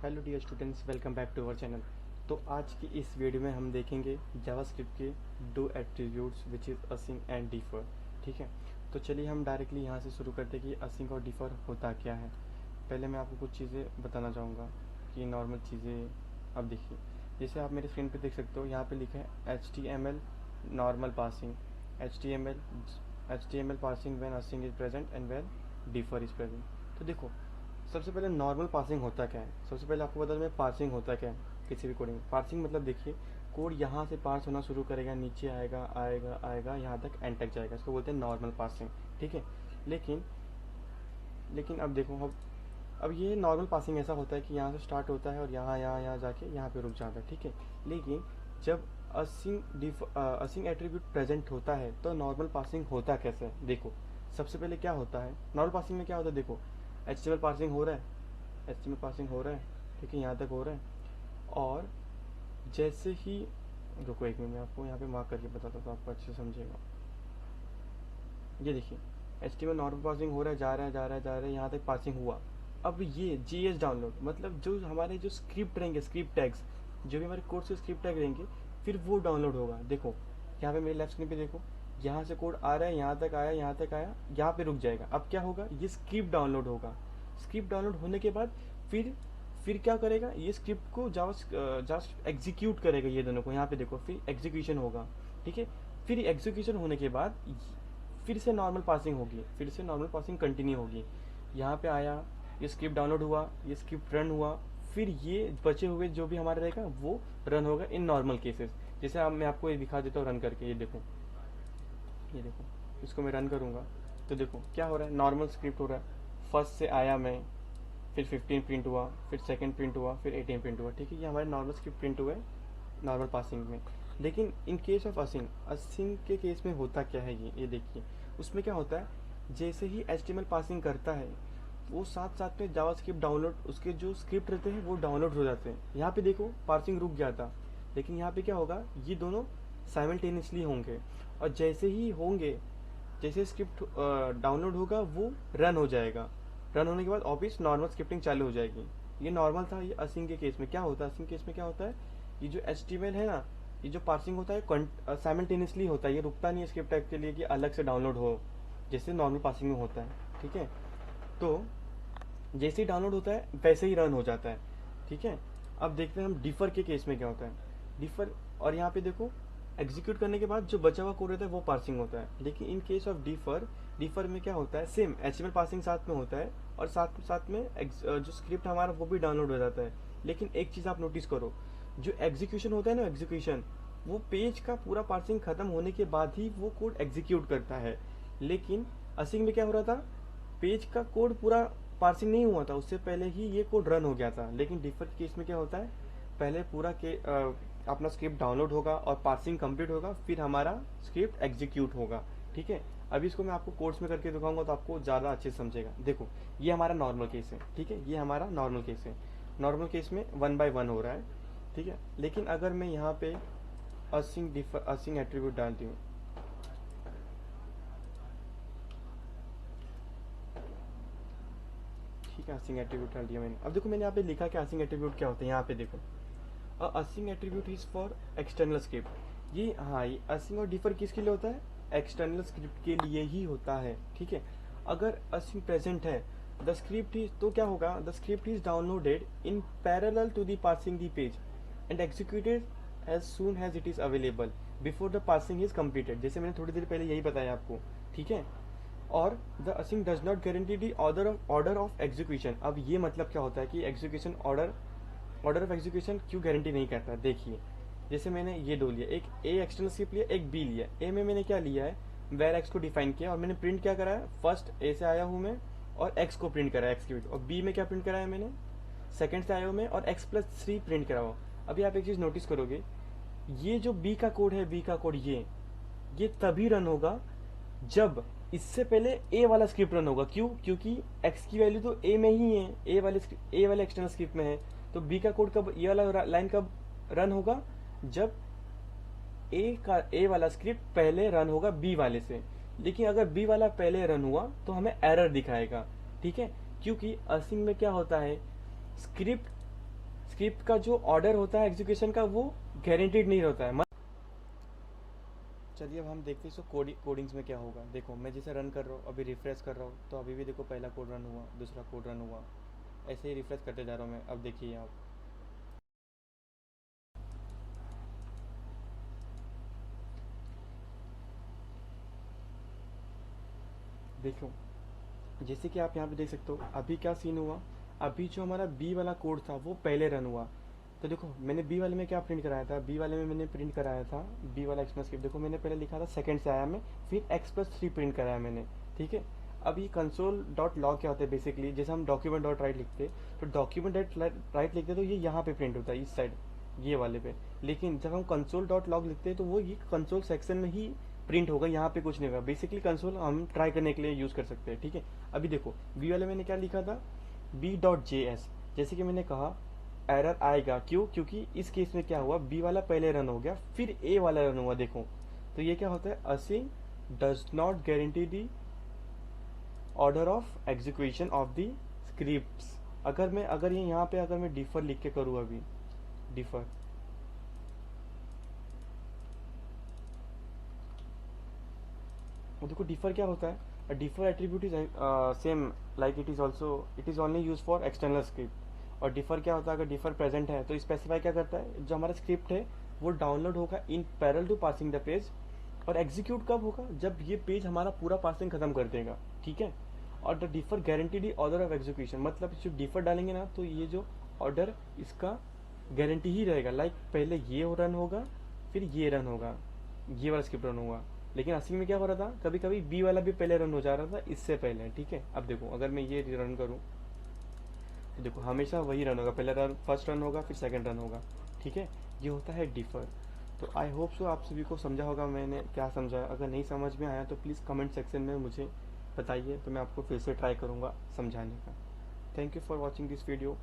Hello dear students, welcome back to our channel. तो आज की इस वीडियो में हम देखेंगे जावास्क्रिप्ट के दो attributes which is using and differ. ठीक है, तो चलिए हम डायरेक्टली यहाँ से शुरू करते हैं कि असिंग और डिफर होता क्या है। पहले मैं आपको कुछ चीज़ें बताना चाहूँगा कि नॉर्मल चीज़ें। अब देखिए, जैसे आप मेरे स्क्रीन पे देख सकते हो, यहाँ पे लिखा है HTML normal passing, HTML passing when using is present and when differ is present. तो देखो, सबसे पहले नॉर्मल पासिंग होता क्या है। सबसे पहले आपको बता दें पासिंग होता क्या है किसी भी कोडिंग। पासिंग मतलब देखिए, कोड यहाँ से पास होना शुरू करेगा, नीचे आएगा आएगा आएगा, यहाँ तक एंड तक जाएगा, इसको बोलते हैं नॉर्मल पासिंग। ठीक है, लेकिन लेकिन अब देखो, अब ये नॉर्मल पासिंग ऐसा होता है कि यहाँ से स्टार्ट होता है और यहाँ यहाँ यहाँ जाके यहाँ पे रुक जाता है। ठीक है, लेकिन जब असिंग एट्रीब्यूट प्रेजेंट होता है तो नॉर्मल पासिंग होता कैसे है। देखो, सबसे पहले क्या होता है नॉर्मल पासिंग में, क्या होता है देखो, HTML पासिंग हो रहा है, HTML पासिंग हो रहा है, ठीक है, यहाँ तक हो रहा है। और जैसे ही, रुको एक मिनट, मैं आपको यहाँ पे मार्क करके बताता हूँ तो आपको अच्छे से समझेगा। ये देखिए, HTML नॉर्मल पासिंग हो रहा है, जा रहा है जा रहा है जा रहा है, यहाँ तक पासिंग हुआ। अब ये JS डाउनलोड मतलब जो हमारे जो स्क्रिप्ट रहेंगे, स्क्रिप्ट टैग्स, जो भी हमारे कोड से स्क्रिप्ट टैग रहेंगे, फिर वो डाउनलोड होगा। देखो यहाँ पे मेरे लेफ्ट स्क्रीन पे देखो, यहाँ से कोड आ रहा है, यहाँ तक आया, यहाँ तक आया, यहाँ पे रुक जाएगा। अब क्या होगा, ये स्क्रिप्ट डाउनलोड होगा। स्क्रिप्ट डाउनलोड होने के बाद फिर क्या करेगा, ये स्क्रिप्ट को जस्ट एग्जीक्यूट करेगा, ये दोनों को। यहाँ पे देखो, फिर एग्जीक्यूशन होगा। ठीक है, फिर एग्जीक्यूशन होने के बाद फिर से नॉर्मल पासिंग होगी, फिर से नॉर्मल पासिंग कंटिन्यू होगी। यहाँ पे आया, ये स्क्रिप्ट डाउनलोड हुआ, ये स्क्रिप्ट रन हुआ, फिर ये बचे हुए जो भी हमारा रहेगा वो रन होगा इन नॉर्मल केसेस। जैसे अब मैं आपको ये दिखा देता हूँ रन करके। ये देखो, ये देखो, इसको मैं रन करूँगा तो देखो क्या हो रहा है, नॉर्मल स्क्रिप्ट हो रहा है। फर्स्ट से आया मैं, फिर 15 प्रिंट हुआ, फिर सेकंड प्रिंट हुआ, फिर 18 प्रिंट हुआ। ठीक है, ये हमारे नॉर्मल स्क्रिप्ट प्रिंट हुए नॉर्मल पासिंग में। लेकिन in case of using, using के केस में होता क्या है, ये देखिए, उसमें क्या होता है, जैसे ही HTML पासिंग करता है वो साथ साथ में जावास्क्रिप्ट डाउनलोड, उसके जो स्क्रिप्ट रहते हैं वो डाउनलोड हो जाते हैं। यहाँ पे देखो पासिंग रुक गया था, लेकिन यहाँ पे क्या होगा, ये दोनों साइमल्टेनियसली होंगे। और जैसे ही होंगे, जैसे स्क्रिप्ट डाउनलोड होगा वो रन हो जाएगा। रन होने के बाद ऑफिस नॉर्मल स्क्रिप्टिंग चालू हो जाएगी। ये नॉर्मल था। ये असिंग के केस में क्या होता है, असिंग केस में क्या होता है, ये जो HTML है ना, ये जो पार्सिंग होता है साइमल्टेनियसली होता है, ये रुकता नहीं है स्क्रिप्ट टाइप के लिए कि अलग से डाउनलोड हो, जैसे नॉर्मल पासिंग में होता है। ठीक है, तो जैसे ही डाउनलोड होता है वैसे ही रन हो जाता है। ठीक है, अब देखते हैं हम डिफर के केस में क्या होता है। डिफर, और यहाँ पे देखो, एग्जीक्यूट करने के बाद जो बचा हुआ कोड रहता है वो पार्सिंग होता है। लेकिन in case of differ, differ में क्या होता है, सेम HTML पासिंग साथ में होता है और साथ साथ में जो स्क्रिप्ट हमारा वो भी डाउनलोड हो जाता है। लेकिन एक चीज़ आप नोटिस करो, जो एग्जीक्यूशन होता है ना, एग्जीक्यूशन, वो पेज का पूरा पार्सिंग खत्म होने के बाद ही वो कोड एग्जीक्यूट करता है। लेकिन असिंग में क्या हो रहा था, पेज का कोड पूरा पार्सिंग नहीं हुआ था, उससे पहले ही ये कोड रन हो गया था। लेकिन डिफर केस में क्या होता है, पहले पूरा के अपना स्क्रिप्ट डाउनलोड होगा और पार्सिंग कंप्लीट होगा, फिर हमारा स्क्रिप्ट एग्जीक्यूट होगा। ठीक है, अभी इसको मैं आपको कोड्स में करके दिखाऊंगा तो आपको ज़्यादा अच्छे से समझेगा। देखो, ये हमारा नॉर्मल केस है। ठीक है, ये हमारा नॉर्मल केस है। नॉर्मल केस में 1 by 1 हो रहा है। ठीक है, लेकिन अगर मैं यहाँ पे असिंग एट्रीब्यूट डालती हूँ, ठीक है, असिंग एट्रीब्यूट डाल दिया मैंने। अब देखो, मैंने यहाँ पे लिखा कि असिंग एट्रीब्यूट क्या होता है। यहाँ पे देखो, using attribute is for external script. ये, हाँ, ये असिंग और डिफर किसके लिए होता है, एक्सटर्नल स्क्रिप्ट के लिए ही होता है। ठीक है, अगर असिंग प्रेजेंट है, द स्क्रिप्ट इज, तो क्या होगा, the script is downloaded in parallel to the parsing the page and executed as soon as it is available before the parsing is completed. जैसे मैंने थोड़ी देर पहले यही बताया आपको। ठीक है, और the using does not guarantee the order of execution. अब ये मतलब क्या होता है कि एग्जीक्यूशन ऑर्डर ऑफ एग्जीक्यूशन क्यों गारंटी नहीं करता। देखिए, जैसे मैंने ये दो लिया, एक A एक्सटर्नल स्क्रिप्ट लिया, एक B लिया। A में मैंने क्या लिया है, वेर x को डिफाइन किया और मैंने प्रिंट क्या करा है, फर्स्ट A से आया हूँ मैं और x को प्रिंट करा है, x की वैल्यू। और B में क्या प्रिंट करा है मैंने, सेकंड से आया हूँ मैं और x+3 प्रिंट करा हुआ। अभी आप एक चीज़ नोटिस करोगे, ये जो B का कोड है, B का कोड ये तभी रन होगा जब इससे पहले A वाला स्क्रिप्ट रन होगा। क्यों, क्योंकि x की वैल्यू तो A में ही है, A वाले एक्सटर्नल स्क्रिप्ट में है। तो B का कोड कब, ये वाला लाइन कब रन होगा, जब A वाला स्क्रिप्ट पहले रन होगा B वाले से। लेकिन अगर B वाला पहले रन हुआ तो हमें एरर दिखाएगा। ठीक है, क्योंकि असिंग में क्या होता है, स्क्रिप्ट स्क्रिप्ट का जो ऑर्डर होता है एग्जीक्यूशन का वो गारंटीड नहीं होता है। चलिए अब हम देखते हैं इसको कोडिंग्स में क्या होगा। देखो मैं जैसे रन कर रहा हूँ, अभी रिफ्रेश कर रहा हूँ, तो अभी भी देखो पहला कोड रन हुआ, दूसरा कोड रन हुआ, ऐसे ही रिफ्रेश करते जा रहा हूँ मैं। अब देखिए आप देखो, जैसे कि आप यहाँ पे देख सकते हो अभी क्या सीन हुआ। अभी जो हमारा बी वाला कोड था वो पहले रन हुआ। तो देखो मैंने बी वाले में क्या प्रिंट कराया था, बी वाले में मैंने प्रिंट कराया था बी वाला एक्सप्रेस स्क्रिप्ट। देखो मैंने पहले लिखा था सेकंड से आया मैं, फिर x+3 प्रिंट कराया मैंने, ठीक है। अब ये कंसोल डॉट लॉग क्या होता है बेसिकली, जैसे हम डॉक्यूमेंट डॉट राइट लिखते तो डॉक्यूमेंट डॉट राइट लिखते तो ये यहाँ पे प्रिंट होता है इस साइड, ये वाले पे। लेकिन जब हम कंसोल डॉट लॉग लिखते हैं तो वो ये कंसोल सेक्शन में ही प्रिंट होगा, यहाँ पे कुछ नहीं होगा। बेसिकली कंसोल हम ट्राई करने के लिए यूज कर सकते हैं, ठीक है। अभी देखो बी वाले मैंने क्या लिखा था, b.js, जैसे कि मैंने कहा एरर आएगा, क्यों, क्योंकि इस केस में क्या हुआ, बी वाला पहले रन हो गया फिर ए वाला रन हुआ। देखो तो ये क्या होता है, using does not guarantee the order of execution of the script. अगर ये यहाँ पे अगर मैं डिफर लिख के करूँ, अभी डिफर, देखो डिफर क्या होता है, differ attribute is same like it is only use for external script. और डिफर क्या होता है, अगर डिफर प्रेजेंट है तो स्पेसिफाई क्या करता है, जो हमारा स्क्रिप्ट है वो डाउनलोड होगा in parallel to parsing the page. और एग्जीक्यूट कब होगा, जब ये पेज हमारा पूरा पासिंग खत्म कर देगा, ठीक है। और the differ guaranteed order of execution, मतलब जो डिफर डालेंगे ना तो ये जो ऑर्डर इसका गारंटी ही रहेगा, लाइक पहले ये रन होगा फिर ये रन होगा, ये वाला स्क्रिप्ट रन होगा। लेकिन असल में क्या हो रहा था, कभी कभी बी वाला भी पहले रन हो जा रहा था इससे पहले, ठीक है। अब देखो अगर मैं ये रन करूँ तो देखो हमेशा वही रन होगा, पहले रन फर्स्ट रन होगा फिर सेकंड रन होगा, ठीक है। ये होता है डिफर। तो आई होप सो आप सभी को समझा होगा मैंने क्या समझाया। अगर नहीं समझ में आया तो प्लीज़ कमेंट सेक्शन में मुझे बताइए, तो मैं आपको फिर से ट्राई करूँगा समझाने का। Thank you for watching this video.